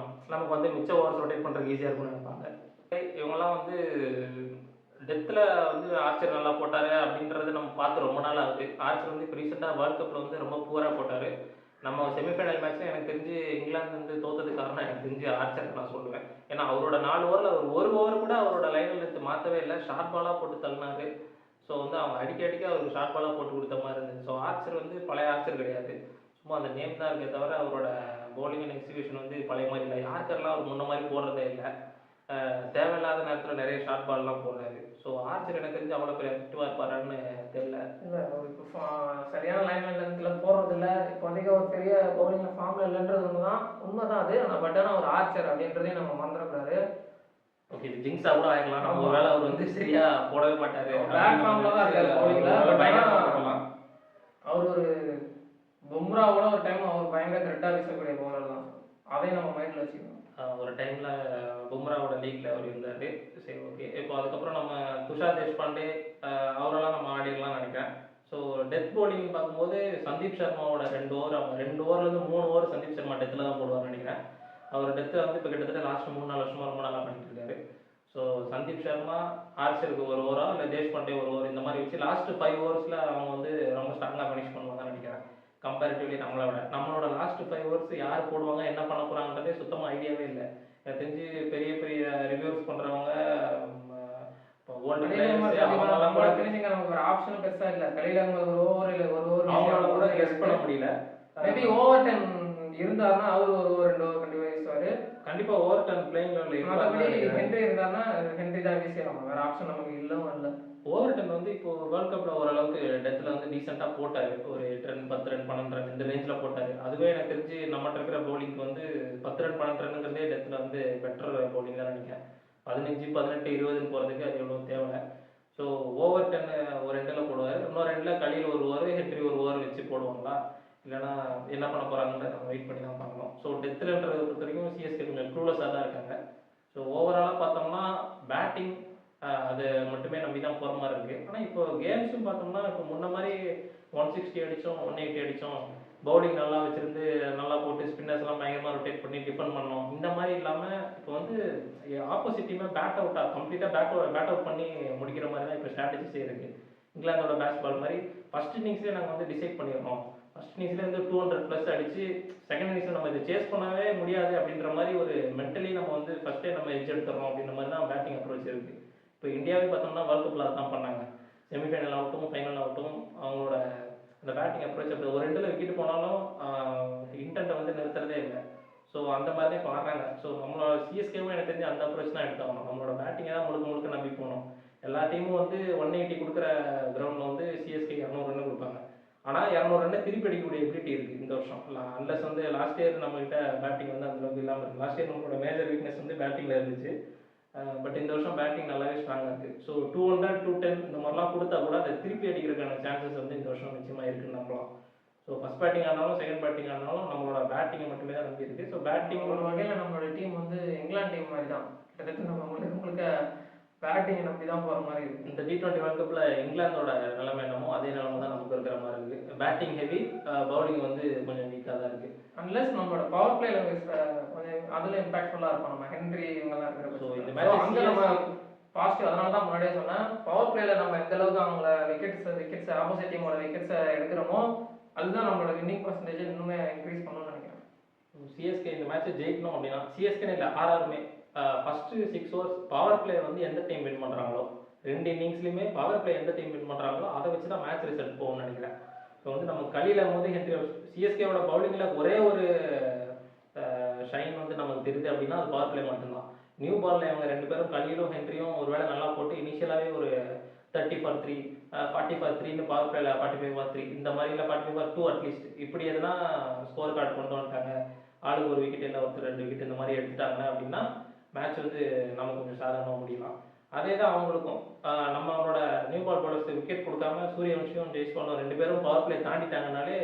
நமக்கு வந்து மிச்ச ஓவர் ரொட்டேட் பண்ணுறதுக்கு ஈஸியாக இருக்கும்னு நினைப்பாங்க. இவங்கெல்லாம் வந்து டெத்தில் வந்து ஆர்ச்சர் நல்லா போட்டார் அப்படின்றது நம்ம பார்த்து ரொம்ப நாள் ஆகுது. ஆர்ச்சர் வந்து இப்போ ரீசெண்டாக வேர்ல்ட் கப்பில் வந்து ரொம்ப பூராக போட்டார். நம்ம செமிஃபைனல் மேட்ச்சில் எனக்கு தெரிஞ்சு இங்கிலாந்து வந்து தோத்ததுக்கு காரணம் எனக்கு தெரிஞ்சு ஆர்ச்சர் நான் சொல்லுவேன். ஏன்னா அவரோட 4 ஓவரில் ஒரு ஓவர் கூட அவரோட லைனில் எடுத்து மாற்றவே இல்லை, ஷார்ட் பாலாக போட்டு தள்ளினாரு. ஸோ வந்து அவங்க அடிக்க அவருக்கு ஷார்ட் பாலாக போட்டு கொடுத்த மாதிரி இருந்தது. ஸோ ஆர்ச்சர் வந்து பழைய ஆர்ச்சர் கிடையாது, சும்மா அந்த நேம் தான் இருக்கே தவிர அவரோட பவுலிங் அண்ட் எக்ஸிகியூஷன் வந்து பழைய மாதிரி இல்லை. யாருக்கெல்லாம் அவர் முன்ன மாதிரி போடுறதே இல்லை. தேவையில்லாத நேரத்தில் நிறைய ஷார்ட் பால்லாம் போடுறாரு. ஸோ ஆர்ச்சர் எனக்கு தெரிஞ்சு அவ்வளோ பெரிய எஃபெக்டிவாக இருப்பாரான்னு தெரியல. இல்லை இப்போ சரியான லைன் லென்த்தில் போடுறதில்ல. இப்போதைக்கு ஒரு பெரிய பவுலிங்கில் ஃபார்மில் இல்லைன்றது ஒன்று தான், உண்மை தான் அது. ஆனால் பட் ஆனால் ஒரு ஆர்ச்சர் அப்படின்றதையும் நம்ம மறந்துடக்கூடாது. ஓகே, இது ஜிங்ஸா கூட ஆகிடலாம். நம்ம வேலை அவர் வந்து சரியா போடவே மாட்டாரு, பிளாட்ஃபார்மில் தான் இருக்காரு பவுலிங்கில். அவர் ஒரு பும்ராவோட ஒரு டைம் அவர் பயங்கர த்ரெட்டாக வீசக்கூடிய பவுலர் தான், அதையும் நம்ம மைண்டில் வச்சுக்கணும். ஒரு டைமில் பும்ராவோட லீக்ல அவர் இருந்தார். சரி, ஓகே. இப்போ அதுக்கப்புறம் நம்ம துஷார் தேஷ்பாண்டே அவரெல்லாம் நம்ம ஆடிடலாம் நினைக்கிறேன். ஸோ டெத் பவுலிங் பார்க்கும்போது சந்தீப் சர்மாவோட 2 ஓவர், அவங்க 2 ஓவர்லேருந்து 3 ஓவர் சந்தீப் சர்மா டெத்தில் தான் போடுவார்னு நினைக்கிறேன். அவர் டெத்தில் வந்து இப்போ கிட்டத்தட்ட லாஸ்ட் 3-4 வருஷமாக ரொம்ப நல்லா பண்ணிட்டு இருக்காரு. ஸோ சந்தீப் சர்மா ஆர்ச்சருக்கு 1 ஓவரா இல்லை தேஷ்பாண்டே 1 ஓவர் இந்த மாதிரி வச்சு லாஸ்ட் 5 ஓவர்ஸில் அவங்க வந்து ரொம்ப ஸ்ட்ராங்காக ஃபினிஷ் பண்ணுவாங்கன்னு நினைக்கிறேன். கம்பேரிட்டிவ்லி நம்மளோட லாஸ்ட் 5 ஓவர்ஸ் யார் போடுவாங்க என்ன பண்ண போகிறாங்கன்றதே சுத்தமாக ஐடியாவே இல்லை. எனக்கு தெரிஞ்சு பெரிய பெரிய ரிவ்யூஸ் பண்ணுறவங்க ஆப்ஷனும் பெருசா இல்ல, கடையில ஒரு ஓவர் இல்ல ஒரு ஓவர் அவங்களால கூட கெஸ் பண்ண முடியல. மேபி ஓவர் 10 இருந்தாருன்னா அவர் ஒரு ஓவர் 2 ஓவர் கண்டிப்பா வீசுவாரு. கண்டிப்பா ஓவர் 10 பிளேயிங் லெவல்ல மற்றபடி ஹென்றி இருந்தாருன்னா ஹென்றி தான் வீசிடலாம், வேற ஆப்ஷன் நமக்கு இல்லவும் இல்லை. ஓவர் 10 வந்து இப்போ வேர்ல்ட் கப்ல ஓரளவுக்கு டெத்தில் வந்து டீசெண்டா போட்டாரு. ஒரு 8 ரன் 10 ரன் 12 ரன் இந்த ரேஞ்சில் போட்டாரு. அதுவே எனக்கு தெரிஞ்சு நம்மகிட்ட இருக்கிற பவுலிங்க்கு வந்து 10 ரன் 12 ரன்னுங்கிறதே டெத்தில் வந்து பெட்டர் பவுலிங் தான் நினைக்கிறேன். 15 18 20 போகிறதுக்கு அது எவ்வளோ தேவை. ஸோ ஓவர் 10 ஒரு 2ல் போடுவார், இன்னொரு 2ல் கலியில் 1 ஓவர் ஹென்றி 1 ஓவர் வச்சு போடுவாங்களா, இல்லைனா என்ன பண்ண போகிறாங்கன்ற நம்ம வெயிட் பண்ணி தான் பார்க்கணும். ஸோ டெத்துலன்றதை பொறுத்த வரைக்கும் சிஎஸ்கே கொஞ்சம் க்ளூலெஸ்ஸாக தான் இருக்காங்க. ஸோ ஓவராலாக பார்த்தோம்னா பேட்டிங் அதை மட்டுமே நம்பி தான் போகிற மாதிரி இருக்குது. ஆனால் இப்போ கேம்ஸும் பார்த்தோம்னா இப்போ முன்ன மாதிரி 160 அடித்தோம் 180 அடித்தோம், பவுலிங் நல்லா வச்சுருந்து நல்லா போட்டு ஸ்பின்னர்ஸ்லாம் பயங்கரமாக ரொட்டேட் பண்ணி டிஃபெண்ட் பண்ணோம், இந்த மாதிரி இல்லாமல் இப்போ வந்து ஆப்போசிட் டீமை கம்ப்ளீட்டாக பேட் அவுட் பண்ணி முடிக்கிற மாதிரி தான் இப்போ ஸ்ட்ராட்டஜிஸே இருக்குது. இங்கிலாந்தோட பேட்ஸ்பால் மாதிரி ஃபஸ்ட் இன்னிங்ஸ்லேயே நாங்கள் வந்து டிசைட் பண்ணிடுறோம், ஃபஸ்ட் இன்னிங்ஸ்லேயே வந்து 200+ அடித்து செகண்ட் இன்னிங்ஸில் நம்ம இதை சேஸ் பண்ணவே முடியாது அப்படின்ற மாதிரி ஒரு மென்டலி நம்ம வந்து ஃபஸ்ட்டே நம்ம எட்ஜ் எடுத்துடுறோம் அப்படின்ற மாதிரி தான் பேட்டிங் அப்ரோச் இருக்குது. இப்போ இந்தியாவே பார்த்தோம்னா வேர்ல்ட் கப்பில் அதான் பண்ணாங்க. செமிஃபைனல் ஆகட்டும் ஃபைனல் ஆகட்டும் அவங்களோட அந்த பேட்டிங் அப்ரோச் அப்படி ஒரு 2ல் விக்கெட் போனாலும் இன்டென்ட்டை வந்து நிறுத்துறதே இல்லை. ஸோ அந்த மாதிரி தான் இப்போ ஆடுறாங்க. ஸோ நம்மளோட சிஎஸ்கேவும் எனக்கு தெரிஞ்சு அந்த அப்ரோச் தான் எடுத்தாகணும். நம்மளோட பேட்டிங்கை தான் முழுக்க நம்பி போகணும். எல்லா டீமும் வந்து 180 கொடுக்குற கிரவுண்டில் வந்து சிஎஸ்கே 200 ரன் கொடுப்பாங்க. ஆனால் 200 ரன்னை திருப்பி அடிக்கக்கூடிய எபிலிட்டி இருக்குது இந்த வருஷம். அன்லஸ் வந்து லாஸ்ட் இயர் நம்மகிட்ட பேட்டிங் வந்து அந்தளவுக்கு இல்லாமல் இருக்குது. லாஸ்ட் இயர் நம்மளோட மேஜர் வீக்னஸ் வந்து பேட்டிங்கில் இருந்துச்சு. பட் இந்த வருஷம் பேட்டிங் நல்லாவே ஸ்ட்ராங்காக இருக்குது. ஸோ 200 210 இந்த மாதிரிலாம் கொடுத்தா கூட அதை திருப்பி அடிக்கிறதுக்கான சான்சஸ் வந்து இந்த வருஷம் நிச்சயமாக இருக்குன்னு நம்பலாம். ஸோ ஃபஸ்ட் பேட்டிங் ஆனாலும் செகண்ட் பேட்டிங் ஆனாலும் நம்மளோட பேட்டிங்கை மட்டுமே தான் நம்பி இருக்குது. ஸோ பேட்டிங் ஒரு வகையில் நம்மளோட டீம் வந்து இங்கிலாந்து டீம் மாதிரி தான், கிட்டத்தட்ட நம்ம உங்களுக்கு பேட்டிங்கை நம்பி தான் போகிற மாதிரி இருக்குது. இந்த T20 வேர்ல்ட் கப்பில் இங்கிலாந்தோட நிலைமை என்னமோ அதே நிலைமை தான் நமக்கு இருக்கிற மாதிரி இருக்குது. பேட்டிங் ஹெவி, பவுலிங் வந்து கொஞ்சம் வீக்காக தான் இருக்குது. அன்லஸ் நம்மளோட பவர் பிளேல கொஞ்சம் அதில் இம்பாக்ட்ஃபுல்லாக இருக்கும். நம்ம ஹென்றி இவங்கெல்லாம் இருக்கிற ஸோ இந்த மேட்ச் அங்கே நம்ம பாசிட்டிவ். அதனால தான் முன்னாடியே சொன்னேன், பவர் பிளேல நம்ம எந்த அளவுக்கு அவங்கள விக்கெட்ஸ் ஆப்போசிட் டீமோட விக்கெட்ஸை எடுக்கிறோமோ அதுதான் நம்மளோட வின்னிங் பர்சன்டேஜ் இன்னுமே இன்க்ரீஸ் பண்ணணும்னு நினைக்கிறேன். சிஎஸ்கே இந்த மேட்ச்சை ஜெயிக்கணும் அப்படின்னா சிஎஸ்கேன்னு இல்லை ஆர்ஆருமே ஃபஸ்ட்டு 6 ஓவர்ஸ் பவர் பிளே வந்து எந்த டீம் வின் பண்ணுறாங்களோ 2 இன்னிங்ஸ்லையுமே பவர் பிளே எந்த டீம் வின் பண்ணுறாங்களோ அதை வச்சு தான் மேட்ச் ரிசல்ட் போகும்னு நினைக்கிறேன். இப்போ வந்து நம்ம கலியில் போது ஹென்றி சிஎஸ்கேவோட பவுலிங்கில் ஒரே ஒரு ஷைன் வந்து நமக்கு தெரியுது அப்படின்னா அது பவர் பிளே மட்டும்தான். நியூ பாலில் இவங்க 2 பேரும் கலியிலும் ஹென்ரியும் ஒரு வேளை நல்லா போட்டு இனிஷியலாகவே ஒரு 30 for 3 40 for 3ன்னு பவர் பிளேல 45 for 3 இந்த மாதிரி இல்லை 45 for 2 அட்லீஸ்ட் இப்படி எதுனா ஸ்கோர் கார்டு கொண்டு வந்துட்டாங்க, ஆளுக்கு ஒரு விக்கெட் இல்லை ஒருத்தர் 2 விக்கெட் இந்த மாதிரி எடுத்துட்டாங்க அப்படின்னா மேட்ச் வந்து நம்ம கொஞ்சம் சாதாரணமாக முடியலாம். அதே தான் அவங்களுக்கும் நம்மளோட நியூ பால் பவுலர்ஸ் விக்கெட் கொடுக்காம சூரியவன்ஷியும் ஜெய்ஸ்வாலும் 2 பேரும் பவர் பிளே தாண்டிட்டாங்கனாலே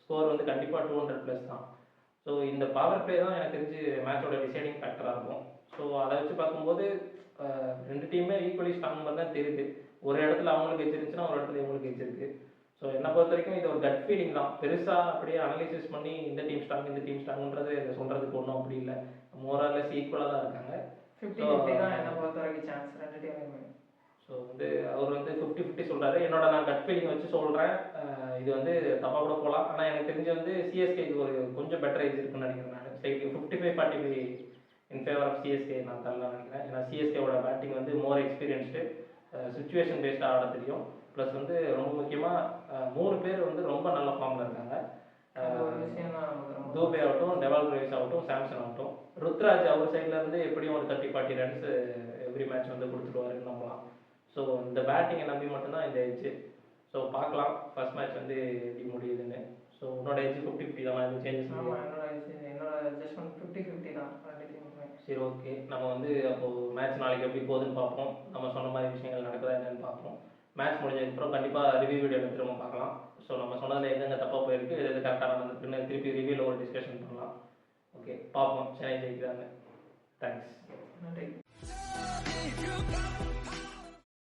ஸ்கோர் வந்து கண்டிப்பாக 200+ தான். ஸோ இந்த பவர் பிளே தான் எனக்கு தெரிஞ்சு மேட்சோட டிசைடிங் ஃபேக்டராக இருக்கும். ஸோ அதை வச்சு பார்க்கும்போது 2 டீமே ஈக்குவலி ஸ்ட்ராங் மாதிரி தான் தெரியுது. ஒரு இடத்துல அவங்களுக்கு எட்ஜ் இருந்துச்சுன்னா ஒரு இடத்துல இவங்களுக்கு எட்ஜ் இருக்குது. ஸோ என்னை பொறுத்த வரைக்கும் இது ஒரு கட் ஃபீலிங் தான். பெருசாக அப்படியே அனலைசிஸ் பண்ணி இந்த டீம் ஸ்ட்ராங் இந்த டீம் ஸ்ட்ராங்ன்றது சொல்கிறதுக்கு ஒன்றும் அப்படி இல்லை. மோரலஸ் ஈக்குவலாக தான் இருக்காங்க. 50-50 தான் என்னை பொறுத்த வரைக்கும் சான்ஸ் 2 டீமுமே. ஸோ வந்து அவர் வந்து 50-50 சொல்கிறாரு. என்னோட நான் கட் ஃபீலிங் வச்சு சொல்கிறேன். இது வந்து தப்பாக கூட போகலாம். ஆனால் எனக்கு தெரிஞ்சு வந்து சிஎஸ்கேக்கு ஒரு கொஞ்சம் பெட்டர் ஏஜ் இருக்குன்னு நினைக்கிறேன். நான் slightly 55-45 in favour of CSK நான் தரலாம் நினைக்கிறேன். ஏன்னா சிஎஸ்கேவோட பேட்டிங் வந்து மோர் எக்ஸ்பீரியன்ஸ்டு, சுச்சுவேஷன் பேஸ்டாக ஆட தெரியும். ப்ளஸ் வந்து ரொம்ப முக்கியமாக 3 பேர் வந்து ரொம்ப நல்ல ஃபார்மில் இருக்காங்க. தூபே ஆகட்டும், டெவால் பிரேவிஸ் ஆகட்டும், சாம்சன் ஆகட்டும். ருத்ராஜ் அவர் சைட்லேருந்து எப்படியும் ஒரு 30-40 ரன்ஸ் எவ்ரி மேட்ச் வந்து கொடுத்துருவாருன்னு நம்பலாம். ஸோ இந்த பேட்டிங்கை நம்பி மட்டும்தான் இந்த எட்ஜு. ஸோ பார்க்கலாம் ஃபர்ஸ்ட் மேட்ச் வந்து எப்படி முடியுதுன்னு. ஸோ உன்னோட எட்ஜ் 50-50 தான். எதுவும் சேஞ்சஸ்? என்னோட ஜட்ஜ்மெண்ட் 50-50 தான் 2 டீமுமே. சரி, ஓகே. நம்ம வந்து அப்போது மேட்ச் நாளைக்கு எப்படி போகுதுன்னு பார்ப்போம். நம்ம சொன்ன மாதிரி விஷயங்கள் நடக்குதா என்னன்னு பார்ப்போம். மேட்ச் முடிஞ்சதுக்கப்புறம் கண்டிப்பாக ரிவ்யூ வீடியோவில் திரும்ப பார்க்கலாம். ஸோ நம்ம சொன்னதில் எங்கெங்கே தப்பாக போயிருக்கு, எது கரெக்டாக நடந்துருக்குன்னு திருப்பி ரிவ்யூவில் ஒரு டிஸ்கஷன் பண்ணலாம். ஓகே, பார்ப்போம் சென்னை ஜெயிக்கிறாங்க. தேங்க்ஸ். நன்றி.